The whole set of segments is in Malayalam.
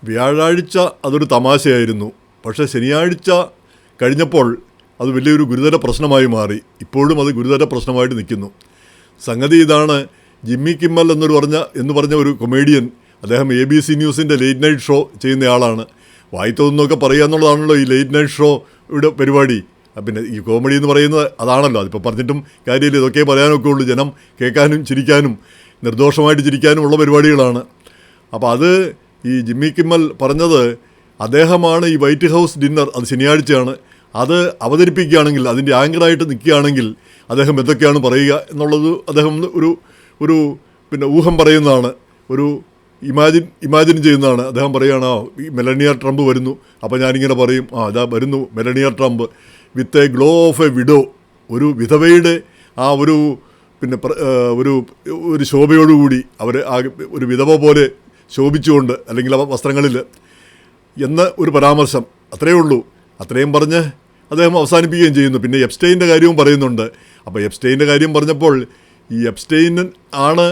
വ്യാഴാഴ്ച അതൊരു തമാശയായിരുന്നു. പക്ഷേ ശനിയാഴ്ച കഴിഞ്ഞപ്പോൾ അത് വലിയൊരു ഗുരുതര പ്രശ്നമായി മാറി. ഇപ്പോഴും അത് ഗുരുതര പ്രശ്നമായിട്ട് നിൽക്കുന്നു. സംഗതി ഇതാണ്. ജിമ്മി കിമ്മൽ എന്ന് പറഞ്ഞ ഒരു കൊമേഡിയൻ, അദ്ദേഹം ABC ന്യൂസിൻ്റെ ലേറ്റ് നൈറ്റ് ഷോ ചെയ്യുന്നയാളാണ്. വായിത്തോന്നൊക്കെ പറയുക എന്നുള്ളതാണല്ലോ ഈ ലേറ്റ് നൈറ്റ് ഷോയുടെ പരിപാടി. പിന്നെ ഈ കോമഡി എന്ന് പറയുന്നത് അതാണല്ലോ. അതിപ്പോൾ പറഞ്ഞിട്ടും കാര്യമില്ല, ഇതൊക്കെ പറയാനൊക്കെ ഉള്ളൂ. ജനം കേൾക്കാനും ചിരിക്കാനും നിർദോഷമായിട്ട് ചിരിക്കാനും ഉള്ള പരിപാടികളാണ്. അപ്പോൾ അത് ഈ ജിമ്മി കിമ്മൽ പറഞ്ഞത്, അദ്ദേഹമാണ് ഈ വൈറ്റ് ഹൗസ് ഡിന്നർ, അത് ശനിയാഴ്ചയാണ്, അത് അവതരിപ്പിക്കുകയാണെങ്കിൽ, അതിൻ്റെ ആങ്കറായിട്ട് നിൽക്കുകയാണെങ്കിൽ അദ്ദേഹം എന്തൊക്കെയാണ് പറയുക എന്നുള്ളത് അദ്ദേഹം ഒരു പിന്നെ ഊഹം പറയുന്നതാണ്, ഒരു ഇമാജിൻ ചെയ്യുന്നതാണ്. അദ്ദേഹം പറയുകയാണ്, ഈ മെലനിയ ട്രംപ് വരുന്നു, അപ്പോൾ ഞാനിങ്ങനെ പറയും, ഇതാ വരുന്നു Melania Trump with a glow of a widow, ഒരു വിധവയുടെ ആ ഒരു പിന്നെ ഒരു ശോഭയോടുകൂടി അവർ ഒരു വിധവ പോലെ ശോഭിച്ചുകൊണ്ട്, അല്ലെങ്കിൽ വസ്ത്രങ്ങളിൽ എന്ന ഒരു പരാമർശം, അത്രയേ ഉള്ളൂ. അത്രയും പറഞ്ഞ് അദ്ദേഹം അവസാനിപ്പിക്കുകയും ചെയ്യുന്നു. പിന്നെ എപ്സ്റ്റൈൻ്റെ കാര്യവും പറയുന്നുണ്ട്. അപ്പോൾ എപ്സ്റ്റൈൻ്റെ കാര്യം പറഞ്ഞപ്പോൾ, ഈ എപ്സ്റ്റൈൻ ആണ്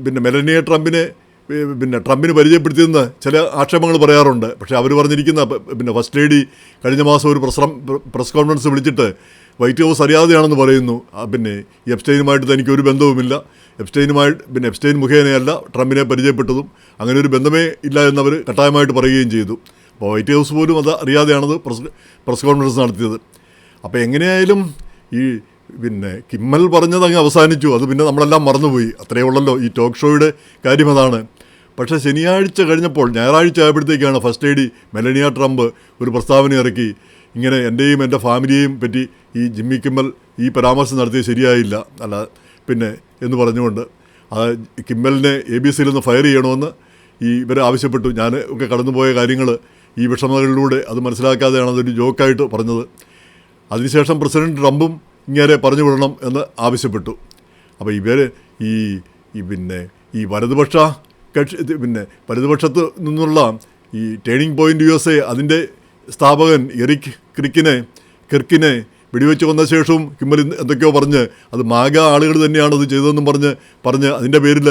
പിന്നെ മെലനിയ ട്രംപിന് പരിചയപ്പെടുത്തിയെന്ന് ചില ആക്ഷേപങ്ങൾ പറയാറുണ്ട്. പക്ഷേ അവർ പറഞ്ഞിരിക്കുന്ന പിന്നെ ഫസ്റ്റ് ലേഡി കഴിഞ്ഞ മാസം ഒരു പ്രസ് കോൺഫറൻസ് വിളിച്ചിട്ട് വൈറ്റ് ഹൗസ് അറിയാതെയാണെന്ന് പറയുന്നു. പിന്നെ എപ്സ്റ്റൈനുമായിട്ട് തനിക്ക് ഒരു ബന്ധവുമില്ല, എപ്സ്റ്റൈൻ മുഖേനയല്ല ട്രംപിനെ പരിചയപ്പെട്ടതും, അങ്ങനെ ഒരു ബന്ധമേ ഇല്ല എന്നവർ കട്ടായമായിട്ട് പറയുകയും ചെയ്തു. അപ്പോൾ വൈറ്റ് ഹൗസ് പോലും അത് അറിയാതെയാണത് പ്രസ് കോൺഫറൻസ് നടത്തിയത്. അപ്പോൾ എങ്ങനെയായാലും ഈ പിന്നെ കിമ്മൽ പറഞ്ഞത് അങ്ങ് അവസാനിച്ചു. അത് പിന്നെ നമ്മളെല്ലാം മറന്നുപോയി. അത്രയേ ഉള്ളല്ലോ ഈ ടോക്ക് ഷോയുടെ കാര്യം, അതാണ്. പക്ഷേ ശനിയാഴ്ച കഴിഞ്ഞപ്പോൾ, ഞായറാഴ്ച ആയപ്പോഴത്തേക്കാണ് ഫസ്റ്റ് ലേഡി മെലനിയ ട്രംപ് ഒരു പ്രസ്താവന ഇറക്കി. ഇങ്ങനെ എൻ്റെയും എൻ്റെ ഫാമിലിയെയും പറ്റി ഈ ജിമ്മി കിമ്മൽ ഈ പരാമർശം നടത്തിയത് ശരിയായില്ല, അല്ല പിന്നെ എന്ന് പറഞ്ഞുകൊണ്ട് കിമ്മലിനെ ABCയിൽ നിന്ന് ഫയർ ചെയ്യണമെന്ന് ഇവർ ആവശ്യപ്പെട്ടു. ഞാൻ ഒക്കെ കടന്നുപോയ കാര്യങ്ങൾ ഈ വിഷമതകളിലൂടെ അത് മനസ്സിലാക്കാതെയാണ് അതൊരു ജോക്കായിട്ട് പറഞ്ഞത്. അതിനുശേഷം പ്രസിഡന്റ് ട്രംപും ഇങ്ങനെ പറഞ്ഞു വിടണം എന്ന് ആവശ്യപ്പെട്ടു. അപ്പോൾ ഇവർ ഈ വലതുപക്ഷത്ത് നിന്നുള്ള ഈ ടേണിംഗ് പോയിൻ്റ് USA അതിൻ്റെ സ്ഥാപകൻ എറിക് കിർക്കിനെ വെടിവെച്ച് കൊന്ന ശേഷവും കിമ്മൽ എന്തൊക്കെയോ പറഞ്ഞ്, അത് മാഗ ആളുകൾ തന്നെയാണ് അത് ചെയ്തതെന്നും പറഞ്ഞ് അതിൻ്റെ പേരിൽ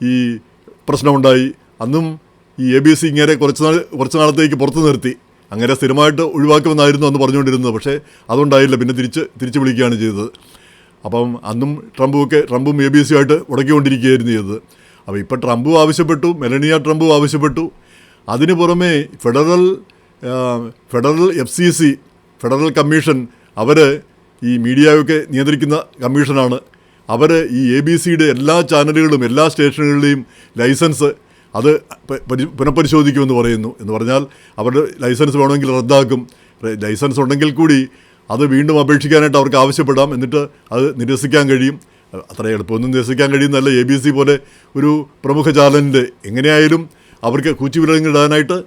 ഈ പ്രശ്നമുണ്ടായി. അന്നും ഈ ABC ഇങ്ങനെ കുറച്ച് നാളത്തേക്ക് പുറത്തു നിർത്തി. അങ്ങനെ സ്ഥിരമായിട്ട് ഒഴിവാക്കുമെന്നായിരുന്നു അന്ന് പറഞ്ഞുകൊണ്ടിരുന്നത്. പക്ഷേ അതുകൊണ്ടായില്ല, പിന്നെ തിരിച്ച് വിളിക്കുകയാണ് ചെയ്തത്. അപ്പം അന്നും ട്രംപും ABC ഉടക്കിക്കൊണ്ടിരിക്കുകയായിരുന്നു ചെയ്തത്. അപ്പോൾ ഇപ്പോൾ ട്രംപും ആവശ്യപ്പെട്ടു, മെലനിയ ട്രംപും ആവശ്യപ്പെട്ടു. അതിന് പുറമെ ഫെഡറൽ FCC ഫെഡറൽ കമ്മീഷൻ, അവർ ഈ മീഡിയയൊക്കെ നിയന്ത്രിക്കുന്ന കമ്മീഷനാണ്. അവർ ഈ ABCയുടെ എല്ലാ ചാനലുകളും എല്ലാ സ്റ്റേഷനുകളുടെയും ലൈസൻസ് അത് പുനഃപരിശോധിക്കുമെന്ന് പറയുന്നു. എന്ന് പറഞ്ഞാൽ അവരുടെ ലൈസൻസ് വേണമെങ്കിൽ റദ്ദാക്കും. ലൈസൻസ് ഉണ്ടെങ്കിൽ കൂടി അത് വീണ്ടും അപേക്ഷിക്കാനായിട്ട് അവർക്ക് ആവശ്യപ്പെടാം, എന്നിട്ട് അത് നിരസിക്കാൻ കഴിയും. അത്ര എളുപ്പമൊന്നും നിരസിക്കാൻ കഴിയുന്നതല്ല. ABC പോലെ ഒരു പ്രമുഖ ചാനലിൻ്റെ എങ്ങനെയായാലും അവർക്ക് കൂച്ചുവിലങ്ങിടാനായിട്ട്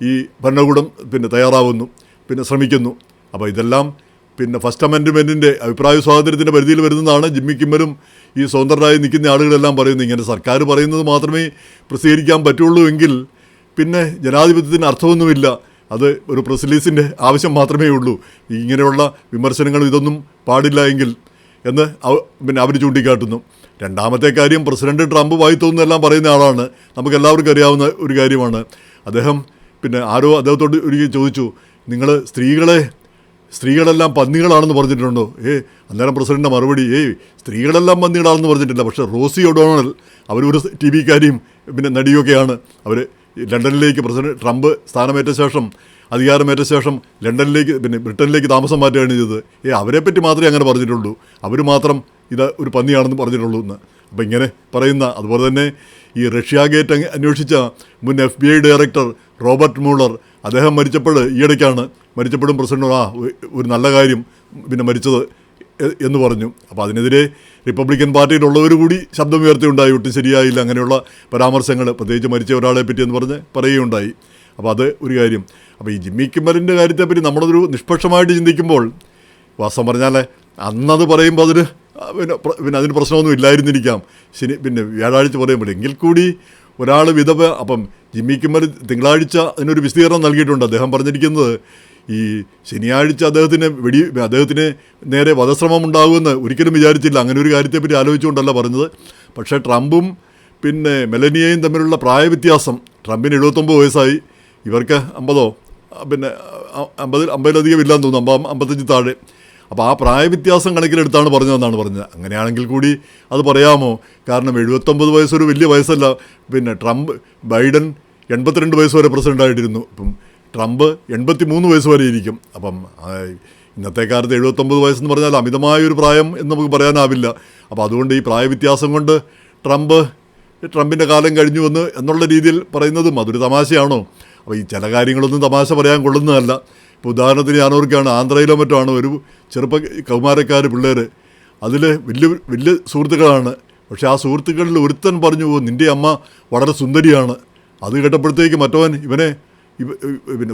ഈ ഭരണകൂടം തയ്യാറാവുന്നു, ശ്രമിക്കുന്നു. അപ്പോൾ ഇതെല്ലാം ഫസ്റ്റ് അമെൻഡ്മെൻറ്റിൻ്റെ അഭിപ്രായ സ്വാതന്ത്ര്യത്തിൻ്റെ പരിധിയിൽ വരുന്നതാണ്. ജിമ്മി കിമ്മലും ഈ സ്വതന്ത്രരായി നിൽക്കുന്ന ആളുകളെല്ലാം പറയുന്നു, ഇങ്ങനെ സർക്കാർ പറയുന്നത് മാത്രമേ പ്രസിദ്ധീകരിക്കാൻ പറ്റുള്ളൂ എങ്കിൽ പിന്നെ ജനാധിപത്യത്തിന് അർത്ഥമൊന്നുമില്ല, അത് ഒരു പ്രസ് റിലീസിൻ്റെ ആവശ്യം മാത്രമേ ഉള്ളൂ, ഇങ്ങനെയുള്ള വിമർശനങ്ങളും ഇതൊന്നും പാടില്ല എങ്കിൽ എന്ന് അവർ ചൂണ്ടിക്കാട്ടുന്നു. രണ്ടാമത്തെ കാര്യം, പ്രസിഡന്റ് ട്രംപ് വായിത്തോന്നെല്ലാം പറയുന്ന ആളാണ്, നമുക്കെല്ലാവർക്കും അറിയാവുന്ന ഒരു കാര്യമാണ്. അദ്ദേഹം ആരോ അദ്ദേഹത്തോട് ഒരിക്കൽ ചോദിച്ചു, നിങ്ങൾ സ്ത്രീകളെല്ലാം പന്നികളാണെന്ന് പറഞ്ഞിട്ടുണ്ടോ? അന്നേരം പ്രസിഡന്റിൻ്റെ മറുപടി, സ്ത്രീകളെല്ലാം പന്നികളാണെന്ന് പറഞ്ഞിട്ടില്ല. പക്ഷേ റോസി ഒഡോണൽ, അവരൊരു TV കാരിയും നടിയൊക്കെയാണ്. അവർ ലണ്ടനിലേക്ക് പ്രസിഡന്റ് ട്രംപ് അധികാരമേറ്റ ശേഷം ലണ്ടനിലേക്ക് ബ്രിട്ടനിലേക്ക് താമസം മാറ്റുകയാണ് ചെയ്തത്. അവരെപ്പറ്റി മാത്രമേ അങ്ങനെ പറഞ്ഞിട്ടുള്ളൂ, അവർ മാത്രം ഇത് ഒരു പന്നിയാണെന്ന് പറഞ്ഞിട്ടുള്ളൂ എന്ന്. അപ്പോൾ ഇങ്ങനെ പറയുന്ന, അതുപോലെ തന്നെ ഈ റഷ്യ ഗേറ്റ് അന്വേഷിച്ച മുൻ FBI ഡയറക്ടർ റോബർട്ട് മൂളർ, അദ്ദേഹം ഈയിടയ്ക്കാണ് മരിച്ചപ്പോഴും പ്രസിഡന്റ് ഒരു നല്ല കാര്യം മരിച്ചത് എന്ന് പറഞ്ഞു. അപ്പോൾ അതിനെതിരെ റിപ്പബ്ലിക്കൻ പാർട്ടിയിലുള്ളവർ കൂടി ശബ്ദമുയർത്തിയുണ്ടായി, ഒട്ടും ശരിയായില്ല അങ്ങനെയുള്ള പരാമർശങ്ങൾ, പ്രത്യേകിച്ച് മരിച്ച ഒരാളെ പറ്റി എന്ന് പറയുകയുണ്ടായി. അപ്പോൾ അത് ഒരു കാര്യം. അപ്പോൾ ഈ ജിമ്മി കിമ്മലിൻ്റെ കാര്യത്തെപ്പറ്റി നമ്മളൊരു നിഷ്പക്ഷമായിട്ട് ചിന്തിക്കുമ്പോൾ, വാസ്തവം പറഞ്ഞാൽ അന്നത് പറയുമ്പോൾ അതിന് പ്രശ്നമൊന്നും ഇല്ലായിരുന്നിരിക്കാം. വ്യാഴാഴ്ച പറയുമ്പോൾ എങ്കിൽ കൂടി ഒരാൾ വിധവ. അപ്പം ജിമ്മി കിമ്മൽ തിങ്കളാഴ്ച അതിനൊരു വിശദീകരണം നൽകിയിട്ടുണ്ട്. അദ്ദേഹം പറഞ്ഞിരിക്കുന്നത്, ഈ ശനിയാഴ്ച അദ്ദേഹത്തിന് നേരെ വധശ്രമം ഉണ്ടാകുമെന്ന് ഒരിക്കലും വിചാരിച്ചില്ല. അങ്ങനെ ഒരു കാര്യത്തെപ്പറ്റി ആലോചിച്ചുകൊണ്ടല്ല പറഞ്ഞത്. പക്ഷേ ട്രംപും മെലനിയയും തമ്മിലുള്ള പ്രായവ്യത്യാസം, ട്രംപിന് 79 വയസ്സായി, ഇവർക്ക് 50 പിന്നെ 50-ലധികം ഇല്ലാന്ന് തോന്നുന്നു, 55 താഴെ. അപ്പോൾ ആ പ്രായവ്യത്യാസം കണക്കിലെടുത്താണ് പറഞ്ഞതെന്നാണ് പറഞ്ഞത്. അങ്ങനെയാണെങ്കിൽ കൂടി അത് പറയാമോ? കാരണം 79 വയസ്സൊരു വലിയ വയസ്സല്ല. പിന്നെ ബൈഡൻ 82 വയസ്സ് വരെ പ്രസിഡൻ്റായിട്ടിരുന്നു. ഇപ്പം ട്രംപ് 83 വയസ്സ് വരെ ഇരിക്കും. അപ്പം ഇന്നത്തെ കാലത്ത് 79 വയസ്സെന്ന് പറഞ്ഞാൽ അമിതമായൊരു പ്രായം എന്ന് നമുക്ക് പറയാനാവില്ല. അപ്പോൾ അതുകൊണ്ട് ഈ പ്രായവ്യത്യാസം കൊണ്ട് ട്രംപിൻ്റെ കാലം കഴിഞ്ഞു എന്നുള്ള രീതിയിൽ പറയുന്നതും അതൊരു തമാശയാണോ? അപ്പോൾ ഈ ചില കാര്യങ്ങളൊന്നും തമാശ പറയാൻ കൊള്ളുന്നതല്ല. ഇപ്പോൾ ഉദാഹരണത്തിന് ഞാനോർക്കാണ്, ആന്ധ്രയിലോ മറ്റോ ആണ് ഒരു കൗമാരക്കാർ പിള്ളേർ, അതിൽ വലിയ സുഹൃത്തുക്കളാണ്. പക്ഷേ ആ സുഹൃത്തുക്കളിൽ ഒരുത്തൻ പറഞ്ഞു, നിൻ്റെ അമ്മ വളരെ സുന്ദരിയാണ്. അത് കേട്ടപ്പോഴത്തേക്ക് മറ്റവൻ ഇവനെ പിന്നെ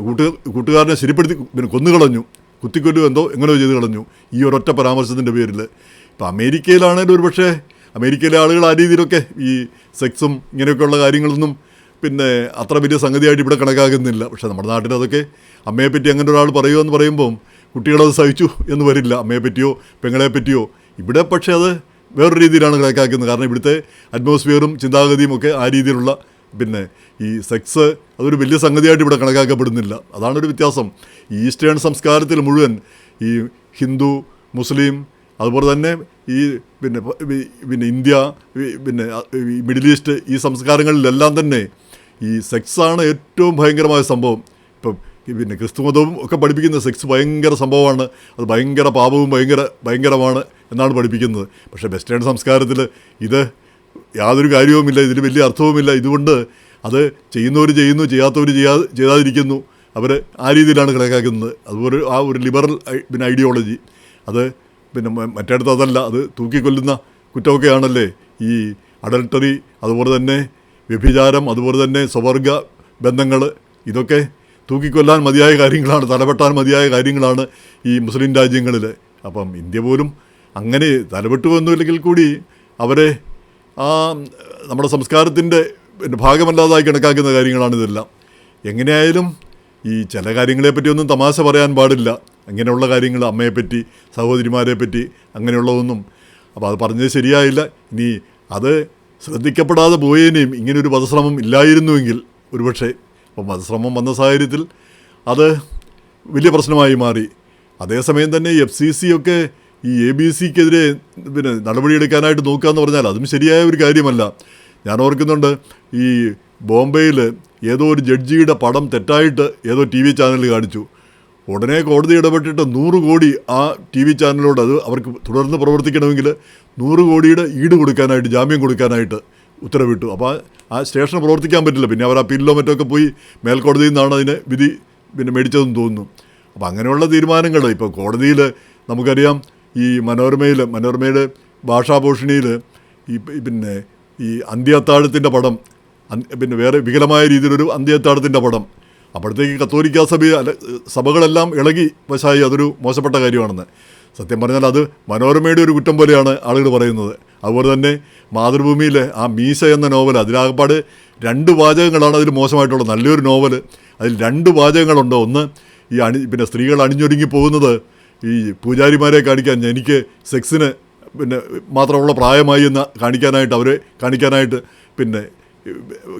കൂട്ടുകാരനെ ശരിപ്പെടുത്തി കൊന്നുകളഞ്ഞു, കുത്തിക്കൊല്ലും എങ്ങനെയോ ചെയ്ത് കളഞ്ഞു ഈ ഒരൊറ്റ പരാമർശത്തിൻ്റെ പേരിൽ. ഇപ്പോൾ അമേരിക്കയിലാണെങ്കിലും ഒരു പക്ഷേ അമേരിക്കയിലെ ആളുകൾ ആ രീതിയിലൊക്കെ ഈ സെക്സും ഇങ്ങനെയൊക്കെയുള്ള കാര്യങ്ങളൊന്നും പിന്നെ അത്ര വലിയ സംഗതിയായിട്ട് ഇവിടെ കണക്കാക്കുന്നില്ല. പക്ഷേ നമ്മുടെ നാട്ടിൽ അതൊക്കെ അമ്മയെപ്പറ്റി അങ്ങനെ ഒരാൾ പറയുമെന്ന് പറയുമ്പം കുട്ടികളത് സഹിച്ചു എന്ന് വരില്ല, അമ്മയെപ്പറ്റിയോ പെങ്ങളെപ്പറ്റിയോ. ഇവിടെ പക്ഷേ അത് വേറൊരു രീതിയിലാണ് കണക്കാക്കുന്നത്. കാരണം ഇവിടുത്തെ അറ്റ്മോസ്ഫിയറും ചിന്താഗതിയും ഒക്കെ ആ രീതിയിലുള്ള പിന്നെ ഈ സെക്സ് അതൊരു വലിയ സംഗതിയായിട്ട് ഇവിടെ കണക്കാക്കപ്പെടുന്നില്ല. അതാണൊരു വ്യത്യാസം. ഈ ഈസ്റ്റേൺ സംസ്കാരത്തിൽ മുഴുവൻ ഈ ഹിന്ദു, മുസ്ലിം, അതുപോലെ തന്നെ ഈ പിന്നെ ഇന്ത്യ, പിന്നെ മിഡിൽ ഈസ്റ്റ്, ഈ സംസ്കാരങ്ങളിലെല്ലാം തന്നെ ഈ സെക്സാണ് ഏറ്റവും ഭയങ്കരമായ സംഭവം. ഇപ്പം പിന്നെ ക്രിസ്തുമതവും ഒക്കെ പഠിപ്പിക്കുന്ന സെക്സ് ഭയങ്കര സംഭവമാണ്, അത് ഭയങ്കര പാപവും ഭയങ്കരമാണ് എന്നാണ് പഠിപ്പിക്കുന്നത്. പക്ഷേ വെസ്റ്റേൺ സംസ്കാരത്തിൽ ഇത് യാതൊരു കാര്യവുമില്ല, ഇതിൽ വലിയ അർത്ഥവുമില്ല. ഇതുകൊണ്ട് അത് ചെയ്യുന്നവർ ചെയ്യുന്നു, ചെയ്യാത്തവർ ചെയ്യാതിരിക്കുന്നു. അവർ ആ രീതിയിലാണ് കണക്കാക്കുന്നത്. അതുപോലെ ആ ഒരു ലിബറൽ പിന്നെ ഐഡിയോളജി, അത് പിന്നെ മറ്റേടത്ത് അതല്ല, അത് തൂക്കിക്കൊല്ലുന്ന കുറ്റമൊക്കെയാണല്ലേ ഈ അഡൾട്ടറി, അതുപോലെ തന്നെ വ്യഭിചാരം, അതുപോലെ തന്നെ സ്വവർഗ ബന്ധങ്ങൾ, ഇതൊക്കെ തൂക്കിക്കൊല്ലാൻ മതിയായ കാര്യങ്ങളാണ്, തലവെട്ടാൻ മതിയായ കാര്യങ്ങളാണ് ഈ മുസ്ലിം രാജ്യങ്ങളിൽ. അപ്പം ഇന്ത്യ പോലും അങ്ങനെ തലവെട്ടുമൊന്നുമില്ലെങ്കിൽ കൂടി അവരെ നമ്മുടെ സംസ്കാരത്തിൻ്റെ പിന്നെ ഭാഗമല്ലാതായി കണക്കാക്കുന്ന കാര്യങ്ങളാണിതെല്ലാം. എങ്ങനെയായാലും ഈ ചില കാര്യങ്ങളെപ്പറ്റിയൊന്നും തമാശ പറയാൻ പാടില്ല. അങ്ങനെയുള്ള കാര്യങ്ങൾ, അമ്മയെപ്പറ്റി, സഹോദരിമാരെപ്പറ്റി, അങ്ങനെയുള്ളതൊന്നും. അപ്പോൾ അത് പറഞ്ഞത് ശരിയായില്ല. ഇനി അത് ശ്രദ്ധിക്കപ്പെടാതെ പോയേനെയും ഇങ്ങനൊരു വധശ്രമം ഇല്ലായിരുന്നുവെങ്കിൽ ഒരുപക്ഷെ. അപ്പം വധശ്രമം വന്ന സാഹചര്യത്തിൽ അത് വലിയ പ്രശ്നമായി മാറി. അതേസമയം തന്നെ FCC ഒക്കെ ഈ ABCക്കെതിരെ പിന്നെ നടപടിയെടുക്കാനായിട്ട് നോക്കുക എന്ന് പറഞ്ഞാൽ അതും ശരിയായ ഒരു കാര്യമല്ല. ഞാൻ ഓർക്കുന്നുണ്ട്, ഈ ബോംബെയിൽ ഏതോ ഒരു ജഡ്ജിയുടെ പടം തെറ്റായിട്ട് ഏതോ TV ചാനലിൽ കാണിച്ചു. ഉടനെ കോടതി ഇടപെട്ടിട്ട് 100 കോടി ആ TV ചാനലിനോട്, അത് അവർക്ക് തുടർന്ന് പ്രവർത്തിക്കണമെങ്കിൽ 100 കോടിയുടെ ഈട് കൊടുക്കാനായിട്ട്, ജാമ്യം കൊടുക്കാനായിട്ട് ഉത്തരവിട്ടു. അപ്പോൾ ആ സ്റ്റേഷൻ പ്രവർത്തിക്കാൻ പറ്റില്ല. പിന്നെ അവർ അപ്പീലിലോ മറ്റൊക്കെ പോയി മേൽക്കോടതിയിൽ നിന്നാണ് അതിന് വിധി പിന്നെ മേടിച്ചതെന്ന് തോന്നുന്നു. അപ്പോൾ അങ്ങനെയുള്ള തീരുമാനങ്ങൾ ഇപ്പോൾ കോടതിയിൽ നമുക്കറിയാം. ഈ മനോരമയുടെ ഭാഷാഭൂഷണിയിൽ പിന്നെ ഈ അന്ത്യത്താഴത്തിൻ്റെ പടം, പിന്നെ വേറെ വികലമായ രീതിയിലൊരു അന്ത്യത്താഴത്തിൻ്റെ പടം, അപ്പോഴത്തേക്ക് കത്തോലിക്ക സഭകളെല്ലാം ഇളകി വശായി അതൊരു മോശപ്പെട്ട കാര്യമാണെന്ന്. സത്യം പറഞ്ഞാൽ അത് മനോരമയുടെ ഒരു കുറ്റം പോലെയാണ് ആളുകൾ പറയുന്നത്. അതുപോലെ തന്നെ മാതൃഭൂമിയിലെ ആ മീശ എന്ന നോവൽ, അതിലാകപ്പാട് 2 വാചകങ്ങളാണ് അതിൽ മോശമായിട്ടുള്ളത്. നല്ലൊരു നോവൽ, അതിൽ 2 വാചകങ്ങളുണ്ട്. ഒന്ന് ഈ പിന്നെ സ്ത്രീകൾ അണിഞ്ഞൊരുങ്ങി പോകുന്നത് ഈ പൂജാരിമാരെ കാണിക്കാൻ, എനിക്ക് സെക്സിന് പിന്നെ മാത്രമുള്ള പ്രായമായി എന്ന് കാണിക്കാനായിട്ട് പിന്നെ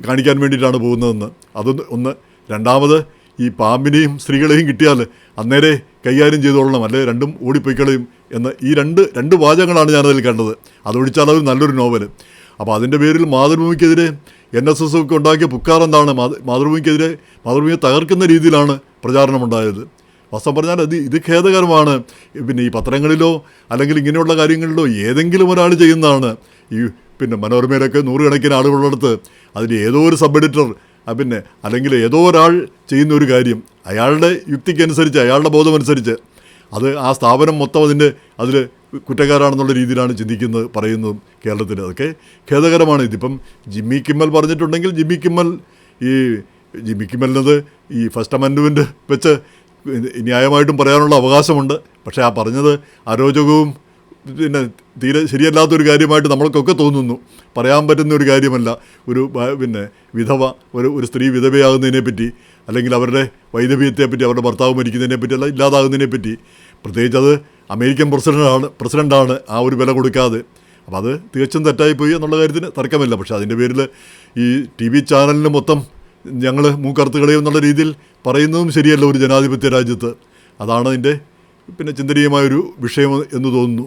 കാണിക്കാൻ വേണ്ടിയിട്ടാണ് പോകുന്നതെന്ന്. അതൊന്ന്. രണ്ടാമത്, ഈ പാമ്പിനെയും സ്ത്രീകളെയും കിട്ടിയാൽ അന്നേരെ കൈകാര്യം ചെയ്തോളണം, അല്ലെ രണ്ടും ഓടിപ്പോയിക്കളയും എന്ന്. ഈ രണ്ട് വാചകങ്ങളാണ് ഞാനതിൽ കണ്ടത്. അതൊഴിച്ചാൽ അത് നല്ലൊരു നോവൽ. അപ്പോൾ അതിൻ്റെ പേരിൽ മാതൃഭൂമിക്കെതിരെ NSS ഒക്കെ ഉണ്ടാക്കിയ പുക്കാർ എന്താണ്? മാതൃഭൂമിയെ തകർക്കുന്ന രീതിയിലാണ് പ്രചാരണമുണ്ടായത്. വാസ്തവം പറഞ്ഞാൽ ഇത് ഖേദകരമാണ്. പിന്നെ ഈ പത്രങ്ങളിലോ അല്ലെങ്കിൽ ഇങ്ങനെയുള്ള കാര്യങ്ങളിലോ ഏതെങ്കിലും ഒരാൾ ചെയ്യുന്നതാണ്. ഈ പിന്നെ മനോരമയിലൊക്കെ 100 കണക്കിന് ആളുകളുള്ളടത്ത് അതിൽ ഏതോ ഒരു സബ് എഡിറ്റർ പിന്നെ അല്ലെങ്കിൽ ഏതോ ഒരാൾ ചെയ്യുന്ന ഒരു കാര്യം അയാളുടെ യുക്തിക്കനുസരിച്ച്, അയാളുടെ ബോധമനുസരിച്ച് അത് ആ സ്ഥാപനം മൊത്തം അതിൽ കുറ്റക്കാരാണെന്നുള്ള രീതിയിലാണ് ചിന്തിക്കുന്നത്, പറയുന്നതും കേരളത്തിൽ. അതൊക്കെ ഖേദകരമാണ്. ഇതിപ്പം ജിമ്മി കിമ്മൽ പറഞ്ഞിട്ടുണ്ടെങ്കിൽ ജിമ്മി കിമ്മലിനത് ഈ ഫസ്റ്റ് അമെൻഡ്മെൻറ്റ് വെച്ച് ന്യായമായിട്ടും പറയാനുള്ള അവകാശമുണ്ട്. പക്ഷേ ആ പറഞ്ഞത് അരോചകവും പിന്നെ തീരെ ശരിയല്ലാത്തൊരു കാര്യമായിട്ട് നമ്മൾക്കൊക്കെ തോന്നുന്നു. പറയാൻ പറ്റുന്ന ഒരു കാര്യമല്ല. പിന്നെ ഒരു സ്ത്രീ വിധവയാകുന്നതിനെപ്പറ്റി, അല്ലെങ്കിൽ അവരുടെ വൈദവ്യത്തെപ്പറ്റി, അവരുടെ ഭർത്താവ് മരിക്കുന്നതിനെപ്പറ്റി, അല്ല ഇല്ലാതാകുന്നതിനെപ്പറ്റി. പ്രത്യേകിച്ച് അത് അമേരിക്കൻ പ്രസിഡൻ്റാണ് ആ ഒരു വില കൊടുക്കാതെ. അപ്പോൾ അത് തികച്ചും തെറ്റായിപ്പോയി എന്നുള്ള കാര്യത്തിന് തർക്കമില്ല. പക്ഷേ അതിൻ്റെ പേരിൽ ഈ TV ചാനലിന് മൊത്തം ഞങ്ങൾ മൂക്കറുത്ത് കളയും എന്നുള്ള രീതിയിൽ പറയുന്നതും ശരിയല്ല ഒരു ജനാധിപത്യ രാജ്യത്ത്. അതാണ് അതിൻ്റെ പിന്നെ ചിന്തനീയമായൊരു വിഷയം എന്ന് തോന്നുന്നു.